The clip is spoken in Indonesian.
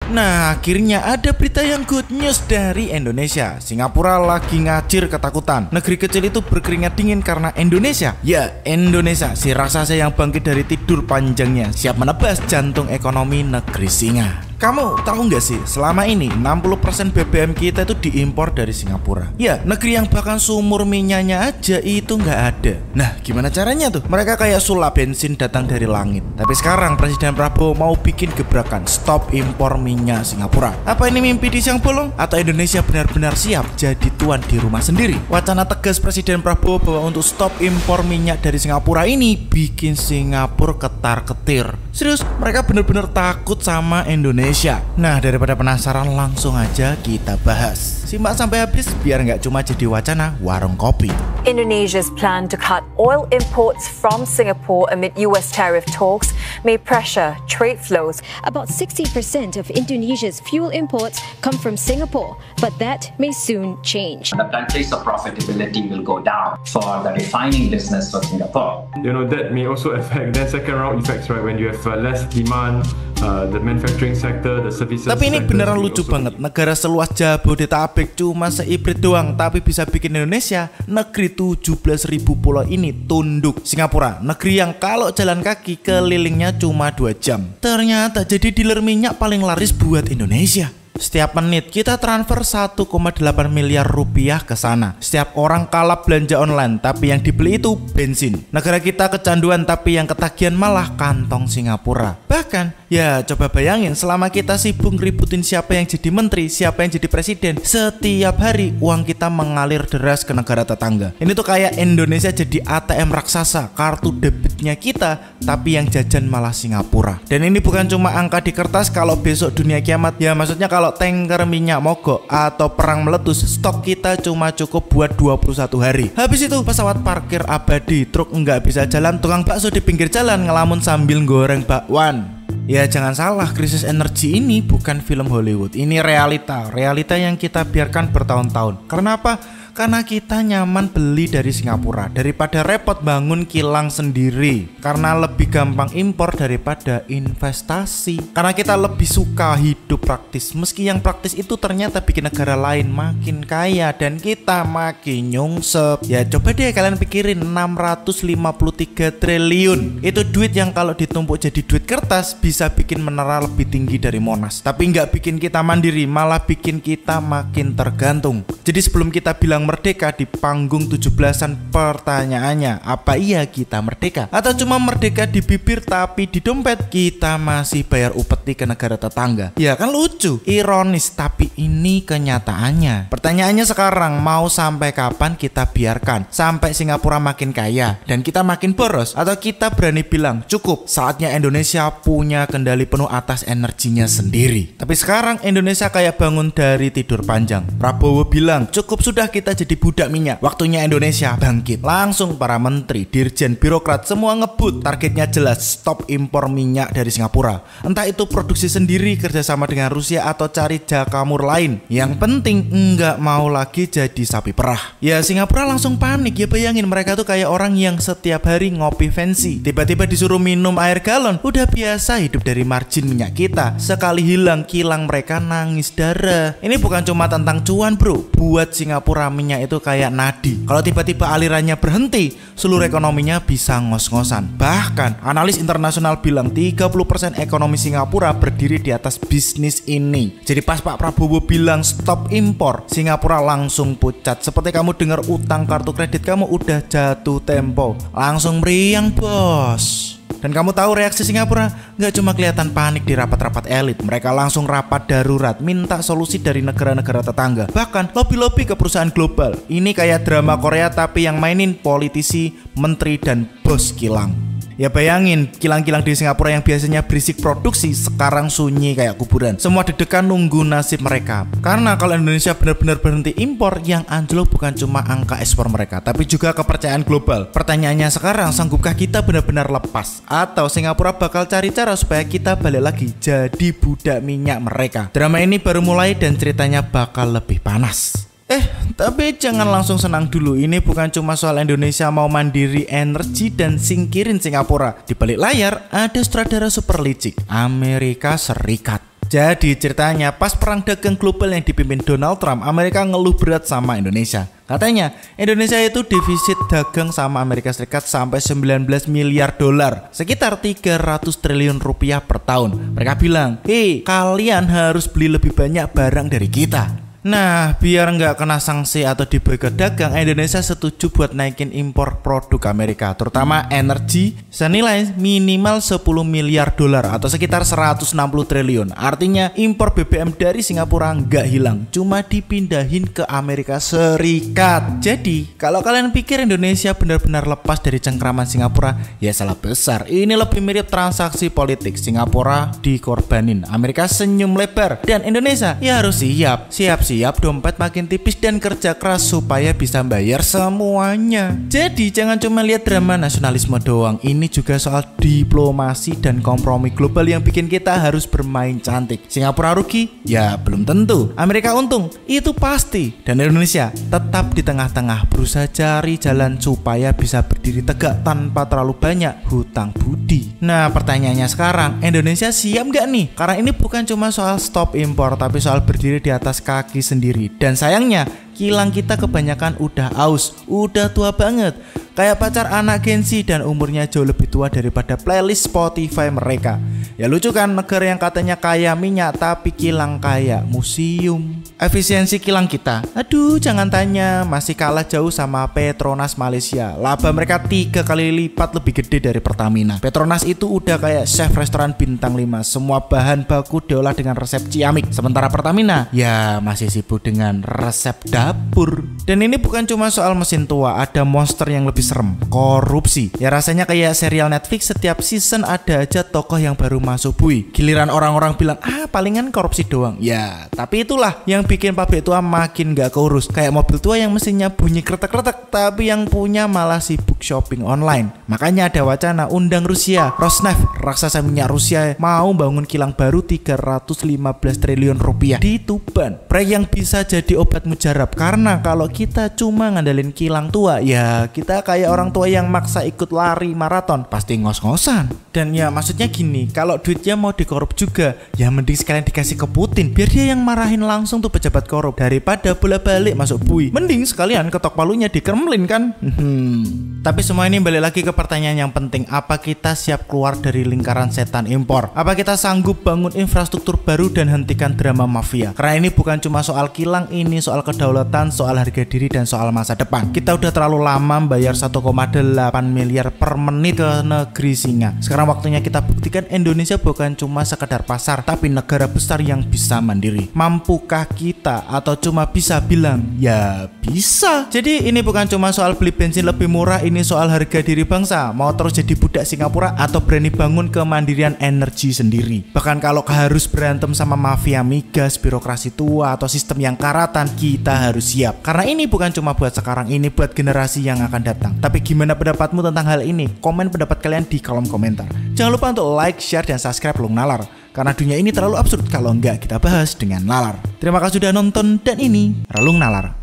Nah, akhirnya ada berita yang good news dari Indonesia. Singapura lagi ngajir ketakutan. Negeri kecil itu berkeringat dingin karena Indonesia. Ya, Indonesia, si raksasa yang bangkit dari tidur panjangnya, siap menebas jantung ekonomi negeri singa. Kamu tahu nggak sih, selama ini 60% BBM kita itu diimpor dari Singapura. Ya, negeri yang bahkan sumur minyaknya aja itu nggak ada. Nah, gimana caranya tuh? Mereka kayak sulap bensin datang dari langit. Tapi sekarang Presiden Prabowo mau bikin gebrakan stop impor minyak Singapura. Apa ini mimpi di siang bolong? Atau Indonesia benar-benar siap jadi tuan di rumah sendiri? Wacana tegas Presiden Prabowo bahwa untuk stop impor minyak dari Singapura ini bikin Singapura ketar-ketir. Serius, mereka benar-benar takut sama Indonesia. Nah, daripada penasaran, langsung aja kita bahas. Simak sampai habis biar nggak cuma jadi wacana warung kopi. Indonesia's plan to cut oil imports from Singapore amid US tariff talks may pressure trade flows. About 60% of Indonesia's fuel imports come from Singapore, but that may soon change. The country's profitability will go down for the refining business for Singapore. That may also affect then second round effects, right? When you have less demand, the manufacturing sector, the services. Tapi ini beneran lucu banget. Negara seluas Jabodetabek cuma seibrit doang, tapi bisa bikin Indonesia, negeri 17.000 pulau ini tunduk. Singapura, negeri yang kalau jalan kaki kelilingnya cuma 2 jam, ternyata jadi dealer minyak paling laris buat Indonesia. Setiap menit kita transfer 1,8 miliar rupiah ke sana. Setiap orang kalap belanja online, tapi yang dibeli itu bensin. Negara kita kecanduan, tapi yang ketagihan malah kantong Singapura. Bahkan, ya coba bayangin, selama kita sibuk ngeributin siapa yang jadi menteri, siapa yang jadi presiden, setiap hari uang kita mengalir deras ke negara tetangga. Ini tuh kayak Indonesia jadi ATM raksasa, kartu debitnya kita, tapi yang jajan malah Singapura. Dan ini bukan cuma angka di kertas. Kalau besok dunia kiamat, ya maksudnya kalau tanker minyak mogok atau perang meletus, stok kita cuma cukup buat 21 hari. Habis itu pesawat parkir abadi, truk nggak bisa jalan, tukang bakso di pinggir jalan ngelamun sambil goreng bakwan. Ya jangan salah, krisis energi ini bukan film Hollywood. Ini realita yang kita biarkan bertahun-tahun. Karena apa? Karena kita nyaman beli dari Singapura daripada repot bangun kilang sendiri. Karena lebih gampang impor daripada investasi. Karena kita lebih suka hidup praktis, meski yang praktis itu ternyata bikin negara lain makin kaya dan kita makin nyungsep. Ya coba deh kalian pikirin, 653 triliun. Itu duit yang kalau ditumpuk jadi duit kertas bisa bikin menara lebih tinggi dari Monas. Tapi nggak bikin kita mandiri, malah bikin kita makin tergantung. Jadi sebelum kita bilang merdeka di panggung 17-an, pertanyaannya, apa iya kita merdeka? Atau cuma merdeka di bibir tapi di dompet kita masih bayar upeti ke negara tetangga? Ya kan lucu, ironis, tapi ini kenyataannya. Pertanyaannya sekarang, mau sampai kapan kita biarkan? Sampai Singapura makin kaya dan kita makin boros? Atau kita berani bilang, cukup, saatnya Indonesia punya kendali penuh atas energinya sendiri? Tapi sekarang Indonesia kayak bangun dari tidur panjang. Prabowo bilang, cukup sudah kita jadi budak minyak, waktunya Indonesia bangkit. Langsung para menteri, dirjen, birokrat semua ngebut. Targetnya jelas, stop impor minyak dari Singapura. Entah itu produksi sendiri, kerjasama dengan Rusia, atau cari jakamur lain. Yang penting enggak mau lagi jadi sapi perah. Ya Singapura langsung panik. Ya bayangin, mereka tuh kayak orang yang setiap hari ngopi fancy, tiba-tiba disuruh minum air galon. Udah biasa hidup dari margin minyak kita, sekali hilang kilang mereka nangis darah. Ini bukan cuma tentang cuan bro. Buat Singapura minyak itu kayak nadi. Kalau tiba-tiba alirannya berhenti, seluruh ekonominya bisa ngos-ngosan. Bahkan analis internasional bilang 30% ekonomi Singapura berdiri di atas bisnis ini. Jadi pas Pak Prabowo bilang stop impor, Singapura langsung pucat. Seperti kamu dengar utang kartu kredit kamu udah jatuh tempo, langsung meriang bos. Dan kamu tahu reaksi Singapura? Nggak cuma kelihatan panik di rapat-rapat elit, mereka langsung rapat darurat, minta solusi dari negara-negara tetangga. Bahkan lobby-lobby ke perusahaan global. Ini kayak drama Korea tapi yang mainin politisi, menteri, dan bos kilang. Ya bayangin, kilang-kilang di Singapura yang biasanya berisik produksi sekarang sunyi kayak kuburan. Semua deg-degan nunggu nasib mereka. Karena kalau Indonesia benar-benar berhenti impor, yang anjlok bukan cuma angka ekspor mereka, tapi juga kepercayaan global. Pertanyaannya sekarang, sanggupkah kita benar-benar lepas? Atau Singapura bakal cari cara supaya kita balik lagi jadi budak minyak mereka? Drama ini baru mulai dan ceritanya bakal lebih panas. Tapi jangan langsung senang dulu. Ini bukan cuma soal Indonesia mau mandiri energi dan singkirin Singapura. Di balik layar ada sutradara super licik, Amerika Serikat. Jadi ceritanya pas perang dagang global yang dipimpin Donald Trump, Amerika ngeluh berat sama Indonesia. Katanya Indonesia itu defisit dagang sama Amerika Serikat sampai 19 miliar dolar, sekitar 300 triliun rupiah per tahun. Mereka bilang, hei, kalian harus beli lebih banyak barang dari kita. Nah, biar nggak kena sanksi atau diboikot dagang, Indonesia setuju buat naikin impor produk Amerika, terutama energi, senilai minimal 10 miliar dolar atau sekitar 160 triliun. Artinya impor BBM dari Singapura nggak hilang, cuma dipindahin ke Amerika Serikat. Jadi, kalau kalian pikir Indonesia benar-benar lepas dari cengkraman Singapura, ya salah besar. Ini lebih mirip transaksi politik. Singapura dikorbanin, Amerika senyum lebar, dan Indonesia ya harus siap dompet makin tipis dan kerja keras supaya bisa bayar semuanya. Jadi jangan cuma lihat drama nasionalisme doang, ini juga soal diplomasi dan kompromi global yang bikin kita harus bermain cantik. Singapura rugi? Ya belum tentu. Amerika untung? Itu pasti. Dan Indonesia tetap di tengah-tengah berusaha cari jalan supaya bisa berdiri tegak tanpa terlalu banyak hutang budi. Nah pertanyaannya sekarang, Indonesia siap nggak nih? Karena ini bukan cuma soal stop impor, tapi soal berdiri di atas kaki sendiri. Dan sayangnya kilang kita kebanyakan udah aus, udah tua banget, kayak pacar anak Gen Z dan umurnya jauh lebih tua daripada playlist Spotify mereka. Ya lucu kan, negara yang katanya kaya minyak tapi kilang kayak museum. Efisiensi kilang kita, aduh jangan tanya, masih kalah jauh sama Petronas Malaysia. Laba mereka 3 kali lipat lebih gede dari Pertamina. Petronas itu udah kayak chef restoran bintang 5, semua bahan baku diolah dengan resep ciamik. Sementara Pertamina ya masih sibuk dengan resep dapur. Dan ini bukan cuma soal mesin tua, ada monster yang lebih serem, korupsi. Ya rasanya kayak serial Netflix, setiap season ada aja tokoh yang baru masuk bui. Giliran orang-orang bilang, palingan korupsi doang. Ya, tapi itulah yang bikin pabrik tua makin gak keurus. Kayak mobil tua yang mesinnya bunyi kretek-kretek, tapi yang punya malah sibuk shopping online. Makanya ada wacana undang Rusia. Rosneft, raksasa minyak Rusia, mau bangun kilang baru 315 triliun rupiah di Tuban. Proyek yang bisa jadi obat mujarab. Karena kalau kita cuma ngandelin kilang tua, ya kita kayak orang tua yang maksa ikut lari maraton, pasti ngos-ngosan. Dan ya maksudnya gini, kalau duitnya mau dikorup juga, ya mending sekalian dikasih ke Putin, biar dia yang marahin langsung tuh pejabat korup, daripada bolak-balik masuk bui. Mending sekalian ketok palunya di Kremlin kan. Tapi semua ini balik lagi ke pertanyaan yang penting, apa kita siap keluar dari lingkaran setan impor? Apa kita sanggup bangun infrastruktur baru dan hentikan drama mafia? Karena ini bukan cuma soal kilang, ini soal kedaulatan, soal harga diri, dan soal masa depan. Kita udah terlalu lama bayar 1,8 miliar per menit ke negeri singa. Sekarang waktunya kita buktikan Indonesia bukan cuma sekedar pasar, tapi negara besar yang bisa mandiri. Mampukah kita, atau cuma bisa bilang ya bisa? Jadi ini bukan cuma soal beli bensin lebih murah, ini soal harga diri bangsa. Mau terus jadi budak Singapura atau berani bangun kemandirian energi sendiri. Bahkan kalau harus berantem sama mafia migas, birokrasi tua, atau sistem yang karatan, kita harus siap. Karena ini bukan cuma buat sekarang, ini buat generasi yang akan datang. Tapi gimana pendapatmu tentang hal ini? Komen pendapat kalian di kolom komentar. Jangan lupa untuk like, share, dan subscribe Relung Nalar. Karena dunia ini terlalu absurd kalau nggak kita bahas dengan nalar. Terima kasih sudah nonton, dan ini Relung Nalar.